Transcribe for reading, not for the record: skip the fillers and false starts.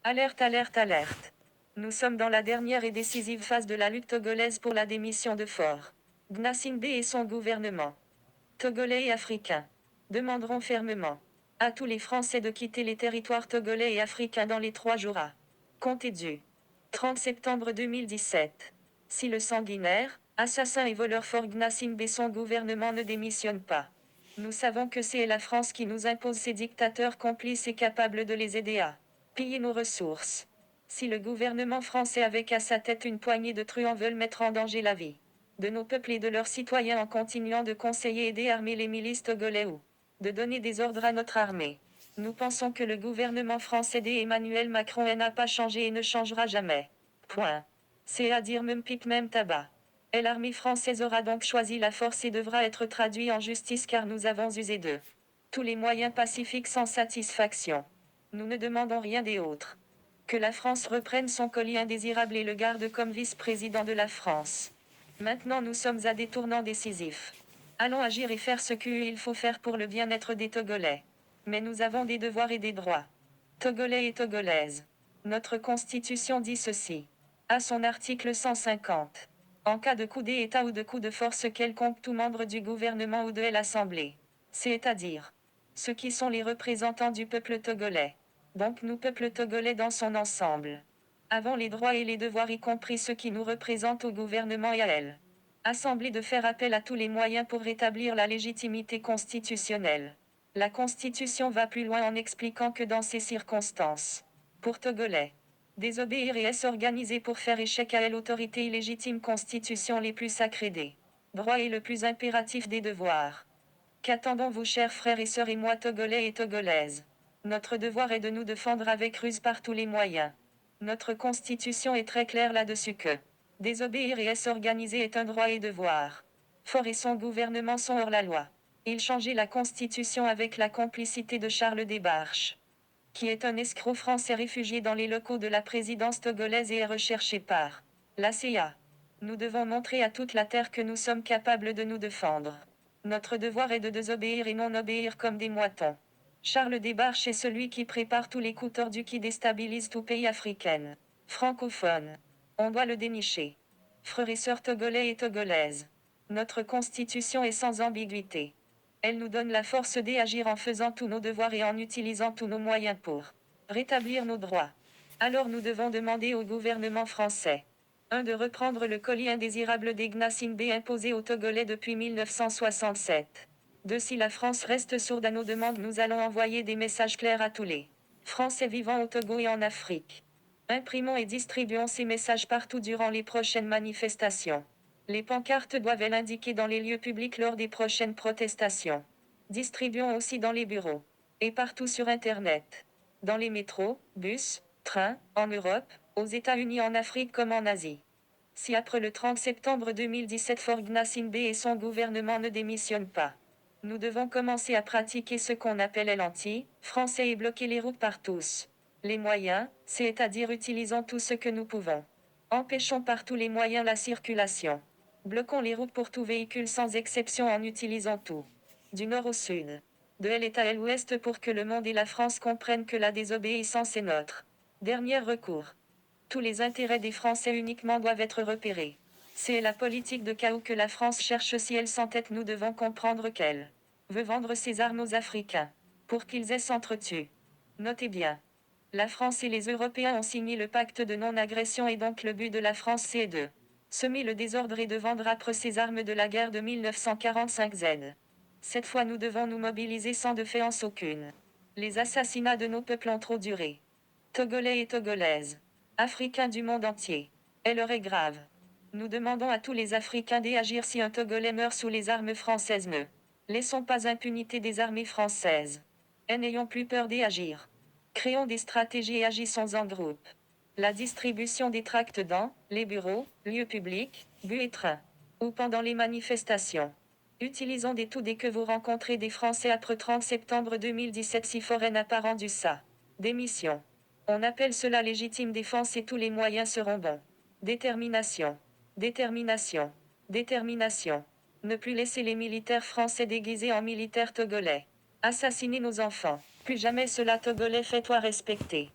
Alerte, alerte, alerte. Nous sommes dans la dernière et décisive phase de la lutte togolaise pour la démission de Faure Gnassingbé et son gouvernement. Togolais et africains demanderont fermement à tous les Français de quitter les territoires togolais et africains dans les 3 jours à compter du 30 septembre 2017. Si le sanguinaire, assassin et voleur Faure Gnassingbé et son gouvernement ne démissionnent pas, nous savons que c'est la France qui nous impose ces dictateurs complices et capables de les aider à piller nos ressources. Si le gouvernement français avec à sa tête une poignée de truands veulent mettre en danger la vie de nos peuples et de leurs citoyens en continuant de conseiller et d'armer les milices togolais ou de donner des ordres à notre armée, nous pensons que le gouvernement français d'Emmanuel Macron n'a pas changé et ne changera jamais. Point. C'est à dire même pipe même tabac. Et l'armée française aura donc choisi la force et devra être traduite en justice car nous avons usé de tous les moyens pacifiques sans satisfaction. Nous ne demandons rien des autres. Que la France reprenne son colis indésirable et le garde comme vice-président de la France. Maintenant nous sommes à des tournants décisifs. Allons agir et faire ce qu'il faut faire pour le bien-être des Togolais. Mais nous avons des devoirs et des droits. Togolais et Togolaises. Notre constitution dit ceci. À son article 150. En cas de coup d'État ou de coup de force quelconque, tout membre du gouvernement ou de l'Assemblée, c'est-à-dire ceux qui sont les représentants du peuple togolais, donc nous peuple togolais dans son ensemble, avons les droits et les devoirs y compris ceux qui nous représentent au gouvernement et à elle. Assemblée de faire appel à tous les moyens pour rétablir la légitimité constitutionnelle. La Constitution va plus loin en expliquant que dans ces circonstances, pour Togolais, désobéir et s'organiser pour faire échec à l'autorité illégitime constitution les plus sacrées des droits et le plus impératif des devoirs. Qu'attendons-vous chers frères et sœurs et moi Togolais et Togolaises? Notre devoir est de nous défendre avec ruse par tous les moyens. Notre constitution est très claire là-dessus que désobéir et s'organiser est un droit et devoir. Faure et son gouvernement sont hors la loi. Ils changeaient la constitution avec la complicité de Charles Desbarches, qui est un escroc français réfugié dans les locaux de la présidence togolaise et est recherché par la CIA. Nous devons montrer à toute la terre que nous sommes capables de nous défendre. Notre devoir est de désobéir et non obéir comme des moutons. Charles Desbarches est celui qui prépare tous les coups tordus qui déstabilisent tout pays africain, francophone. On doit le dénicher. Frères et sœurs togolais et togolaises. Notre constitution est sans ambiguïté. Elle nous donne la force d'agir en faisant tous nos devoirs et en utilisant tous nos moyens pour rétablir nos droits. Alors nous devons demander au gouvernement français 1. De reprendre le colis indésirable des Gnassingbé imposé aux Togolais depuis 1967. 2. Si la France reste sourde à nos demandes, nous allons envoyer des messages clairs à tous les Français vivant au Togo et en Afrique. Imprimons et distribuons ces messages partout durant les prochaines manifestations. Les pancartes doivent l'indiquer dans les lieux publics lors des prochaines protestations. Distribuons aussi dans les bureaux et partout sur Internet. Dans les métros, bus, trains, en Europe, aux États-Unis, en Afrique comme en Asie. Si après le 30 septembre 2017 Faure Gnassingbé et son gouvernement ne démissionnent pas, nous devons commencer à pratiquer ce qu'on appelle l'anti-français et bloquer les routes par tous les moyens, c'est-à-dire utilisons tout ce que nous pouvons. Empêchons par tous les moyens la circulation. Bloquons les routes pour tout véhicule sans exception en utilisant tout. Du nord au sud. De l'est à l'ouest pour que le monde et la France comprennent que la désobéissance est notre dernier recours. Tous les intérêts des Français uniquement doivent être repérés. C'est la politique de chaos que la France cherche si elle s'entête. Nous devons comprendre qu'elle veut vendre ses armes aux Africains pour qu'ils s'entretuent. Notez bien. La France et les Européens ont signé le pacte de non-agression et donc le but de la France c'est de semer le désordre et de vendre après ces armes de la guerre de 1945 Z. Cette fois nous devons nous mobiliser sans défaillance aucune. Les assassinats de nos peuples ont trop duré. Togolais et Togolaises, Africains du monde entier. Et l'heure est grave. Nous demandons à tous les Africains d'agir si un Togolais meurt sous les armes françaises. Ne laissons pas impunité des armées françaises. Et n'ayons plus peur d'agir. Créons des stratégies et agissons en groupe. La distribution des tracts dans les bureaux, lieux publics, bus et trains, ou pendant les manifestations. Utilisons des tout dès que vous rencontrez des Français après 30 septembre 2017 si Forêt n'a pas rendu sa démission. On appelle cela légitime défense et tous les moyens seront bons. Détermination. Détermination. Détermination. Ne plus laisser les militaires français déguisés en militaires togolais assassiner nos enfants. Plus jamais cela Togolais, fais-toi respecter.